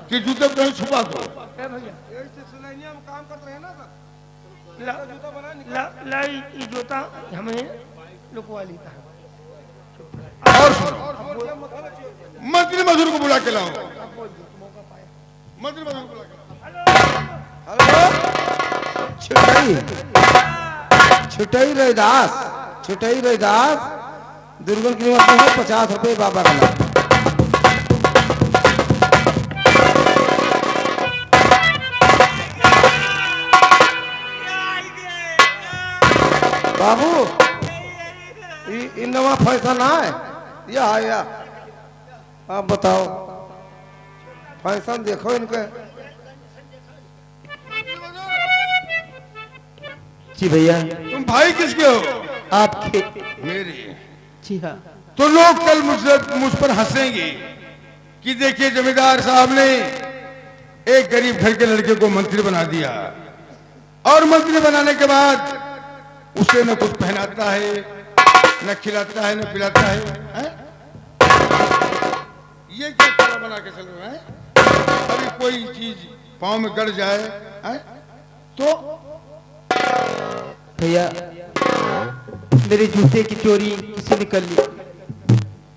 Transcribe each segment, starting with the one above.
कि जूते को कहीं छुपा दो। काम करते हैं ना सर। ये जूता हमें लुकवा लेता है। और मंत्री मधुर को बुला के लाओ। मंत्री मधुर को बुला के लाओ। छुटई रैदास दुर्गन की कीमत है 50 रुपए बाबा का नाम। बाबू नवा फैशन है या आप बताओ फैशन देखो इनके। जी भैया। तुम भाई किसके हो? आपके। मेरे। जी हाँ। तो लोग कल मुझ पर हंसेंगे कि देखिए जमींदार साहब ने एक गरीब घर के लड़के को मंत्री बना दिया और मंत्री बनाने के बाद उसे न कुछ पहनाता है, न खिलाता है, न पिलाता है, है? ये क्या खाना बना के चल रहा है? अभी कोई चीज पाँव में गड़ जाए है? तो भैया मेरे जूते की चोरी किसी ने कर ली।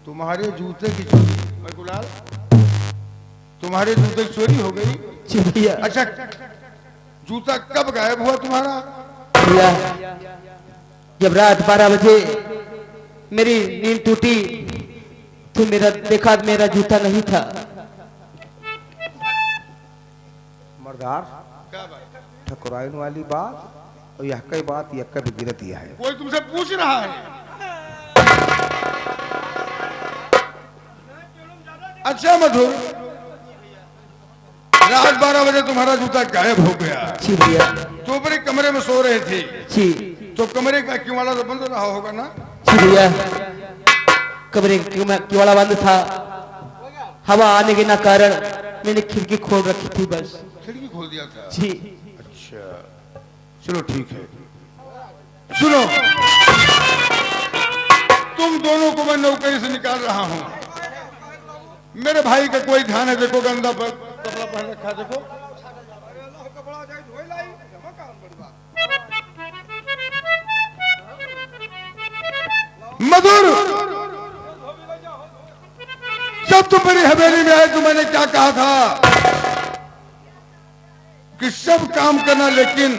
तुम्हारे जूते की चोरी? गुलाल तुम्हारे जूते की चोरी हो गई? जी भैया। अच्छा जूता कब गायब हुआ तुम्हारा? भैया जब रात 12 बजे मेरी नींद टूटी तो मेरा जूता नहीं था। मर्दार ठकुराइन वाली बात और यह कई बात यह कभी गिरत है। कोई तुमसे पूछ रहा है? अच्छा मधुर रात 12 बजे तुम्हारा जूता गायब हो गया। जी भैया। तो ऊपर एक कमरे में सो रहे थे। जी। तो कमरे का किवाड़ा तो बंद रहा होगा ना? जी भैया कमरे किवाड़ा बंद था। हवा आने के ना कारण मैंने खिड़की खोल रखी थी बस। खिड़की खोल दिया था? जी। अच्छा चलो ठीक है। सुनो तुम दोनों को मैं नौकरी से निकाल रहा हूं। मेरे भाई का कोई ध्यान है? देखो गंदा कपड़ा पहन रखा देखो। मधुर जब तुम मेरी हवेली में आए तो मैंने क्या कहा था कि सब काम करना लेकिन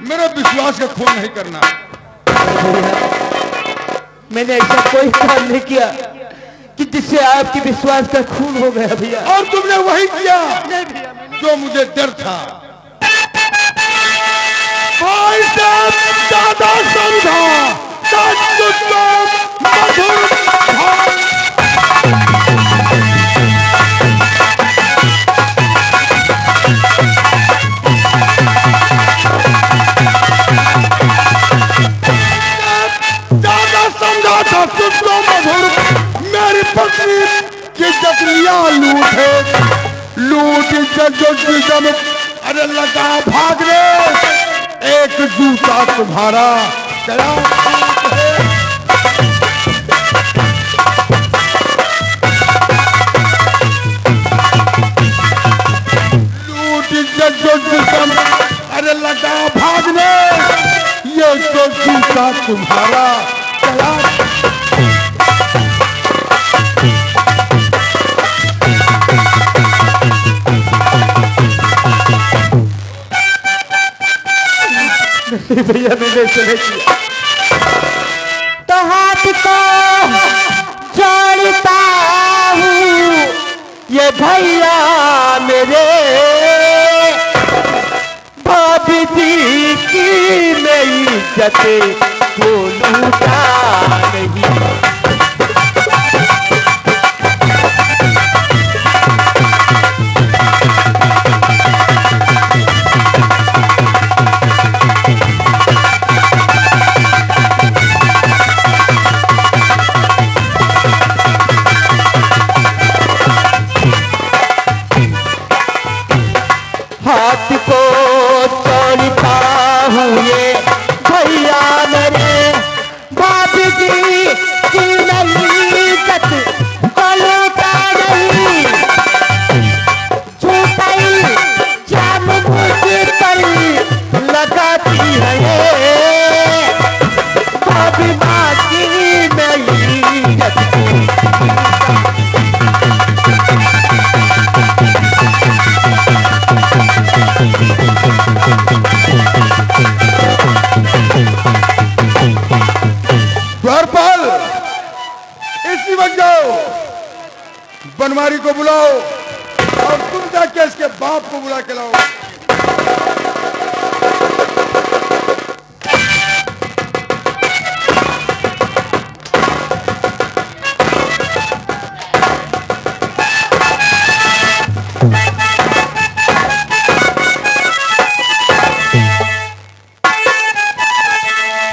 मेरा विश्वास का खून नहीं करना। मैंने ऐसा कोई काम नहीं किया कि जिससे आपकी विश्वास का खून हो गया भैया। और तुमने वही किया जो मुझे डर था। भाई साहब ज्यादा समझा मधुर ज्यादा समझा था सुनो मधुर मेरी पत्नी की इज्जत लिया लूट इज्जत। अरे लगा भागने एक जूता तुम्हारा गया। लूट इज्जत अरे लगा भागने ये तो जूता तुम्हारा गया। भैया मैंने ऐसा किया तो हाथ को जोड़ता हूँ ये भैया मेरे भाभी जी की मेरी इज्जत को लूटा नहीं। हाथ को जोड़ता हूँ ये भैया मेरे भाभी बनवारी को बुलाओ और तुम जाके इसके बाप को बुला के लाओ।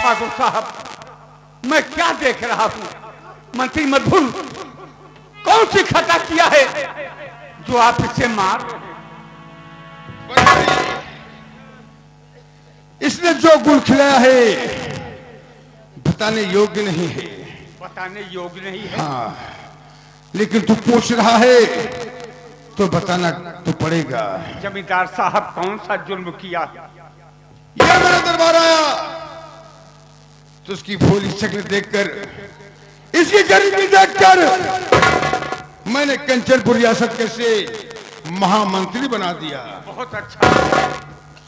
ठाकुर साहब, मैं क्या देख रहा हूँ? मंत्री मधुर कौन सी खता किया है जो आप इसे मार रहे हैं? बनवारी, इसने जो गुल खिलाया है बताने योग्य नहीं है। बताने योग्य नहीं है? हाँ, लेकिन तू पूछ रहा है तो बताना तो पड़ेगा। जमींदार साहब, कौन सा जुल्म किया? ये मेरे दरबार आया तो उसकी भोली शक्ल देखकर, इसकी गरीबी देखकर मैंने कंचनपुर रियासत के से महामंत्री बना दिया। बहुत अच्छा,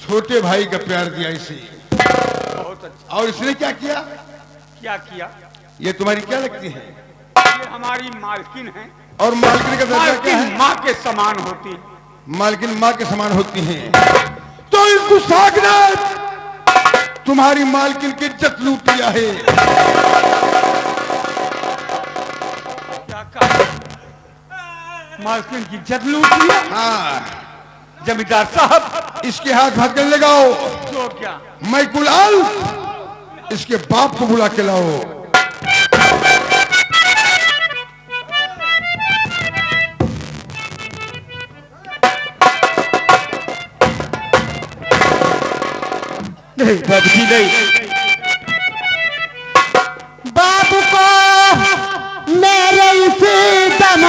छोटे भाई का प्यार दिया इसे। बहुत अच्छा। और इसने क्या किया? क्या किया? ये तुम्हारी क्या लगती है? ये हमारी मालकिन है। और मालकिन का दर्जा क्या मालकिन है? माँ के समान होती है। मालकिन माँ के समान होती हैं। तो इस गुस्ताख ने तुम्हारी मालकिन की इज्जत लूट लिया है। क्या कहा? मालकिन की इज्जत लूट लिया? हाँ, जमींदार साहब, इसके हाथ हाथ कर लगाओ। जो क्या? मैं गुलाल, इसके बाप को बुला के लाओ। नहीं बाबू जी नहीं, बाबू को मेरे इस दम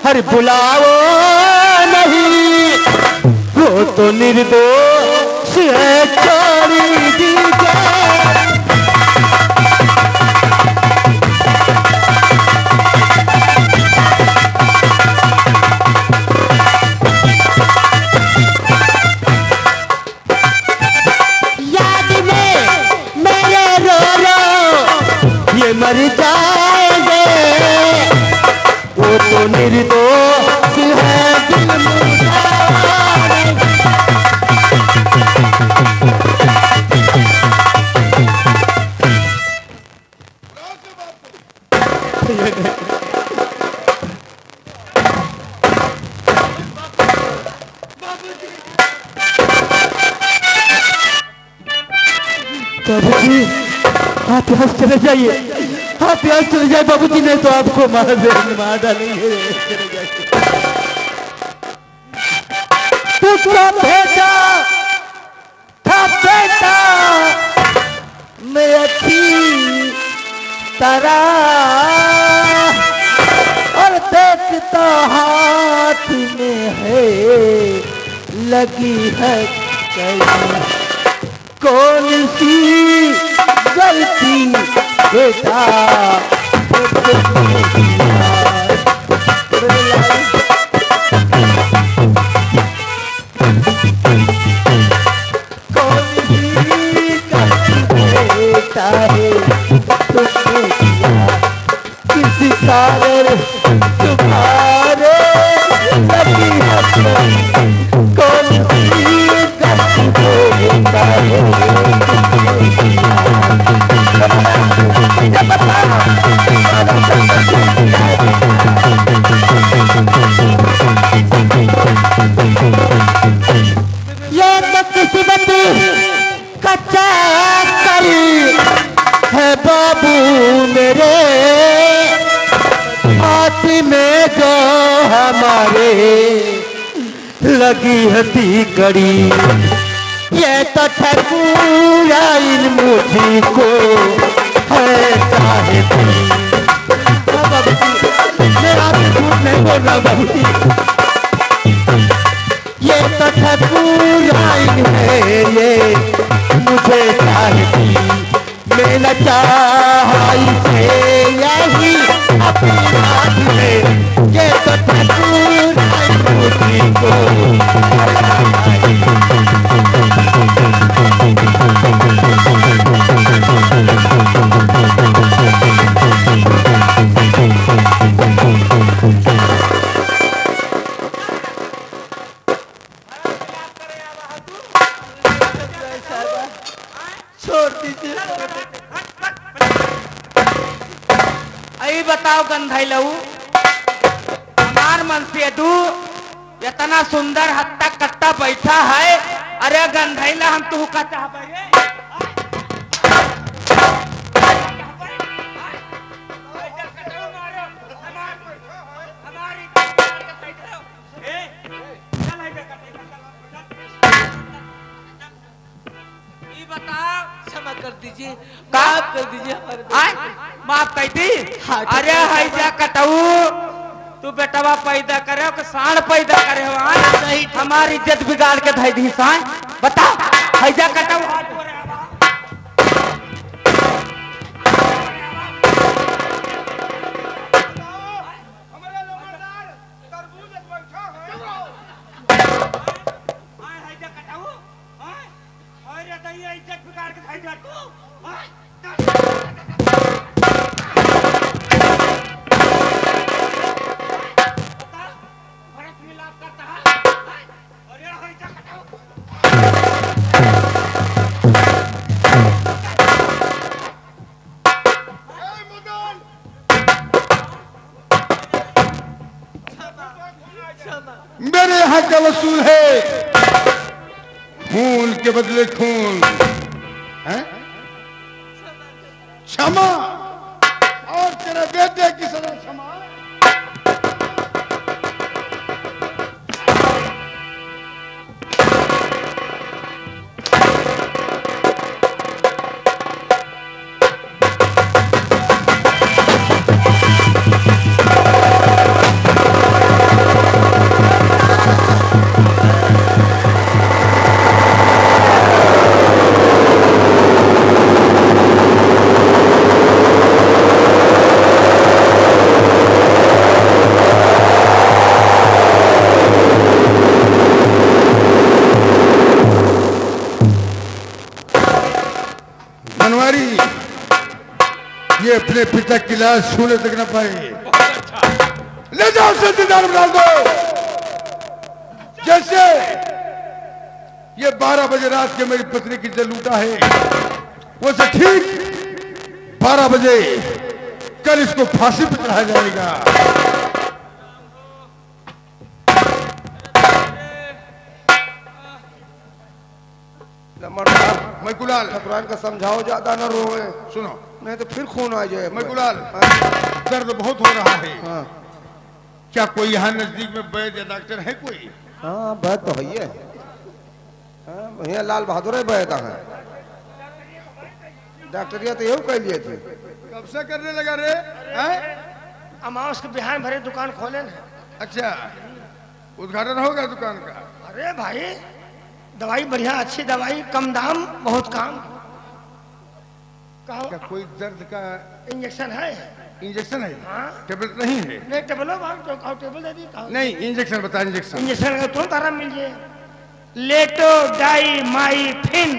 हर बुलाओ नहीं, वो तो निर्दोष है, छोड़ दीजिए। मर जाएंगे, वो तो निर्दोष है, दिल बाबू जी, आप यहाँ चले जाइए, आप यहाँ चले जाए बाबू जी, नहीं तो आपको मार डालेंगे। चले जाइए। दूसरा बेटा था बेटा मैं अच्छी तरह, और देखता हाथ में है लगी है कहीं, कौन सी गलती बेटा कौन सी गलती बेटा है तुमने किया, किसी कारण तुम्हारे लगी है, कौन सी गलती बेटा ये तो किस्मत कच्चा करी है बाबू मेरे, हाथ में जो हमारे लगी हती कड़ी, ये तो ठकुरा इन मुझको है चाहे बाबू जी, मैं आपसे झूठ नहीं बोल रहा बाबू जी, ये तो ठकुरा इन है, ये मुझे चाहती, मैं न चाहा इसे यही अपनी हाथ में, ये तो ठकुरा इन मुझको मनसेदू इतना सुंदर हत्ता कट्टा बैठा है। अरे गंधैला हम तू का चाहबे रे? क्षमा कर दीजिए, का माफ कर दीजिए हमारे बेटे। माफ कर दी। हाँ, अरे हैजा कटऊ तू बेटवा पैदा करे हो कि सांड पैदा करे हो? नहीं। हमारी इज्जत बिगाड़ के धई दी सांड। बता हैजा कटऊ हाथ जोड़े हवा। हमारे लमड़दार तरबूज एक बैठा है। आय हैजा कटऊ आय अरे दैया इज्जत बिगाड़ के धई जा तू। आय भरत मिलाप करता है। अरे हैजा कटऊ ए मुदन मेरे यहाँ का वसूल है खून के बदले खून, हैं? क्षमा और तेरे बेटे की सजा क्षमा। बनवारी ये अपने पिता की लाश छूने तक न पाए। ले जाओ उसे दीदार में डाल दो। जैसे ये 12 बजे रात के मेरी पत्नी की इज्जत लूटा है, वो से ठीक 12 बजे कल इसको फांसी पर चढ़ाया जाएगा। लमड़दार मैकुलाल ठकुराइन का समझाओ, ज्यादा न रोए, सुनो, नहीं तो फिर खून आ जाए। मैकुलाल हाँ, दर्द बहुत हो रहा है। हाँ क्या कोई यहाँ नजदीक में वैद्य या डॉक्टर है कोई? हाँ बैठ तो है। हाँ भैया लाल बहादुर है बैठा है। डॉक्टरिया तो यही कह लिए थे। कब से करने लगा रे? हैं? अमावस के बिहान भरे दुकान खोले न। अच्छा, उद्घाटन होगा दुकान का? अरे भाई दवाई बढ़िया, अच्छी दवाई, कम दाम, बहुत काम। कहो क्या कोई दर्द का इंजेक्शन है? इंजेक्शन है? हाँ। टेबलेट नहीं है? नहीं टेबल तो कहो टेबल दे दी कहो। नहीं, इंजेक्शन बता। इंजेक्शन इंजेक्शन का तुरंत आराम मिल जाए। लेटो डाई माई फिन।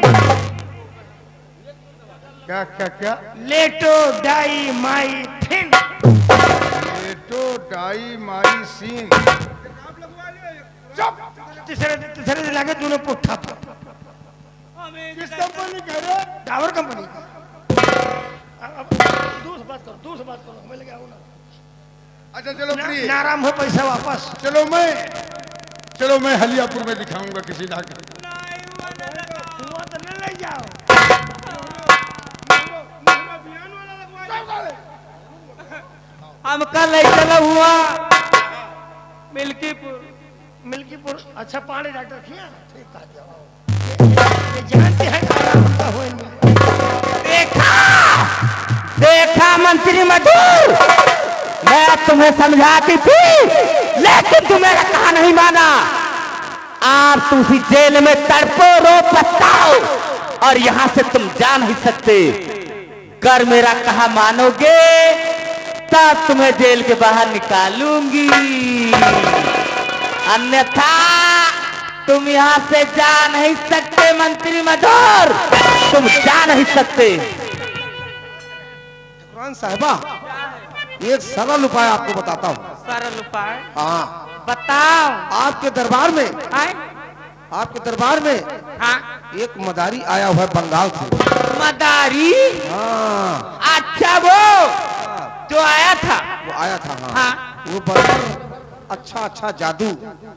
क्या क्या क्या? लेटो डाई माई फिन। लेटो डाई माई सीन। तीसरे तीसरे दिन लागे दोनों पुट्ठा पर। किस कंपनी कह रहे? टावर कंपनी का। अब दूर से बात करो, हमें लगे आओ ना। अच्छा चलो प्रिय, नाराम हो पैसा वापस। चलो मैं हलियापुर में दिखाऊंगा किसी डॉक्टर को। हुआ तो नहीं ले जाओ। हम कल ले चला हुआ मिल्कीपुर। अच्छा पांडे डॉक्टर किया ठीक आ जाओ। ये जानते हैं आराम का हो इनमें। देखा मंत्री मधुर, मैं तुम्हें समझाती थी लेकिन तुम मेरा कहा नहीं माना। आप तुम इसी जेल में तड़पो रो पछताओ और यहाँ से तुम जा नहीं सकते। कर मेरा कहा मानोगे तब तुम्हें जेल के बाहर निकालूंगी, अन्यथा तुम यहाँ से जा नहीं सकते। मंत्री मधुर, तुम जा नहीं सकते। ठकुराइन साहिबा, एक सरल उपाय आपको बताता हूँ। सरल उपाय हाँ, बताओ। आपके दरबार में आए? आपके दरबार में हाँ, एक मदारी आया हुआ है बंगाल से। मदारी? हाँ अच्छा, वो जो आया था। वो आया था। हाँ, हाँ। वो बर्बर अच्छा अच्छा जादू,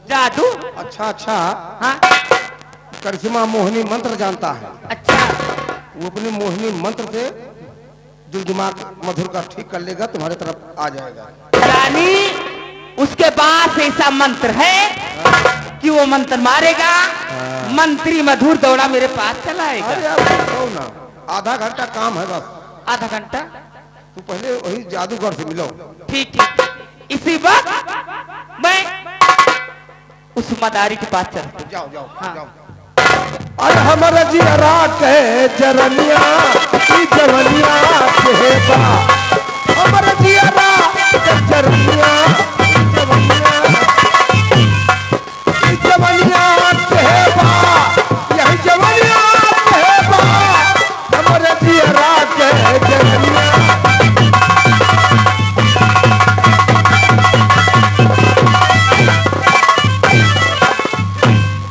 जादू। अच्छा अच्छा हाँ करिश्मा मोहिनी मंत्र जानता है। अच्छा, वो अपने मोहिनी मंत्र से दिल दिमाग मधुर का ठीक कर लेगा, तुम्हारे तरफ आ जाएगा। यानी उसके पास ऐसा मंत्र है कि वो मंत्र मारेगा, मंत्री मधुर दौड़ा मेरे पास चला आएगा। अरे आप बताओ ना, आधा घंटा काम है बस। आधा घंटा? तू पहले वही जादूगर से मिलो। ठीक ठीक, इसी वक्त मैं उस मदारी के पास चलता। जाओ जाओ हाँ। जाओ। अरे हमारा जियरा के जरनिया की जवनिया के बा, हमारा जियरा के जरनिया की जवनिया के बा, यही जवनिया के बा, हमारा जियरा के जरनिया।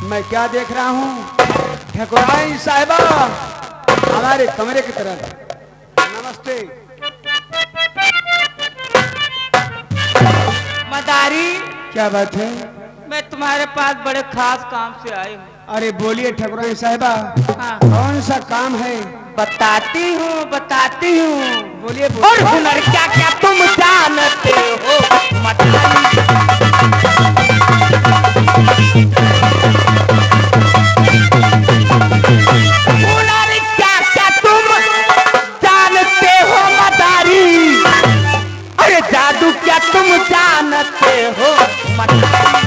मैं क्या देख रहा हूँ? ठकुराइन साहिबा हमारे कमरे की तरफ। नमस्ते। मदारी, क्या बात है? मैं तुम्हारे पास बड़े खास काम से आई हूँ। अरे बोलिए ठकुराइन साहिबा, हाँ, कौन सा काम है? बताती हूँ बताती हूँ। बोलिए और हुनर क्या क्या तुम जानते हो मदारी। हुनर क्या क्या तुम जानते हो मदारी, अरे जादू क्या तुम जानते हो मदारी।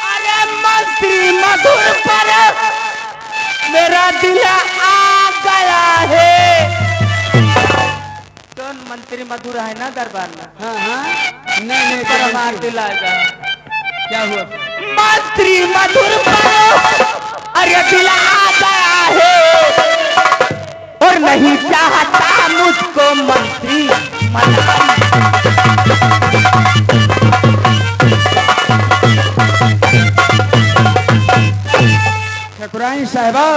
अरे मंत्री मधुर पर मेरा दिल आ गया है। कौन मंत्री मधुर है ना दरबार में? हाँ हाँ, नहीं पर हमारा दिल आएगा। क्या हुआ? मंत्री मधुर पर अरे दिल आ गया है, और नहीं चाहता मुझको मंत्री मदारी। ठकुराइन साहिबा,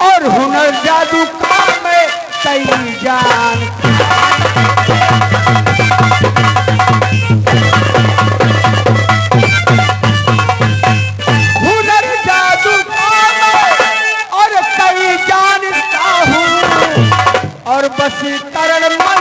और हुनर जादू काम में कई जान। हुनर जादू काम में और कई जानता हूँ, और बस तरल मन